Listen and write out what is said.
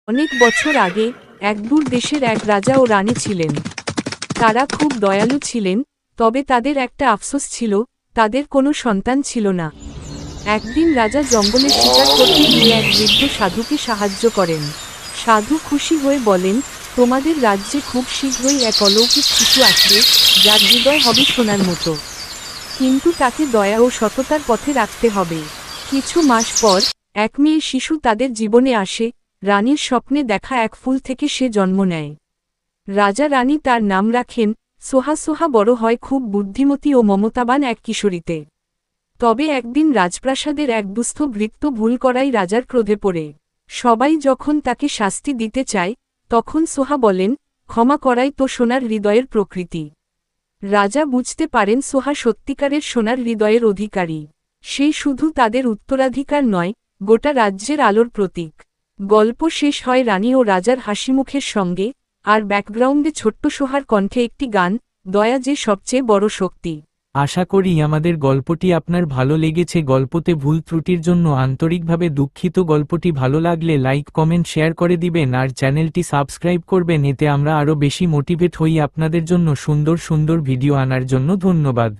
অনেক বছর আগে এক দূর দেশের এক রাজা ও রানী ছিলেন। তারা খুব দয়ালু ছিলেন, তবে তাদের একটা আফসোস ছিল, তাদের কোনো সন্তান ছিল না। একদিন রাজা জঙ্গলে শিকার করতে গিয়ে এক বৃদ্ধ সাধুকে সাহায্য করেন। সাধু খুশি হয়ে বলেন, তোমাদের রাজ্যে খুব শীঘ্রই এক অলৌকিক শিশু আসবে, যার হৃদয় হবে সোনার মতো। কিন্তু তাকে দয়া ও সততার পথে রাখতে হবে। কিছু মাস পর এক মেয়ে শিশু তাদের জীবনে আসে। রানীর স্বপ্নে দেখা এক ফুল থেকে সে জন্ম নেয়। রাজা রানী তার নাম রাখেন সোহা। সোহা বড় হয় খুব বুদ্ধিমতী ও মমতাবান এক কিশোরীতে। তবে একদিন রাজপ্রাসাদের এক দুস্থ ভৃত্য ভুল করাই রাজার ক্রোধে পড়ে। সবাই যখন তাকে শাস্তি দিতে চায়, তখন সোহা বলেন, ক্ষমা করাই তো সোনার হৃদয়ের প্রকৃতি। রাজা বুঝতে পারেন সোহা সত্যিকারের সোনার হৃদয়ের অধিকারী। সে শুধু তাদের উত্তরাধিকার নয়, গোটা রাজ্যের আলোর প্রতীক। গল্প শেষ হয় রানী ও রাজার হাসিমুখের সঙ্গে, আর ব্যাকগ্রাউন্ডে ছোট্ট সোহার কণ্ঠে একটি গান, দয়া যে সবচেয়ে বড় শক্তি। আশা করি আমাদের গল্পটি আপনার ভালো লেগেছে। গল্পতে ভুল ত্রুটির জন্য আন্তরিকভাবে দুঃখিত। গল্পটি ভালো লাগলে লাইক কমেন্ট শেয়ার করে দিবেন আর চ্যানেলটি সাবস্ক্রাইব করবেন, এতে আমরা আরও বেশি মোটিভেট হই আপনাদের জন্য সুন্দর সুন্দর ভিডিও আনার জন্য। ধন্যবাদ।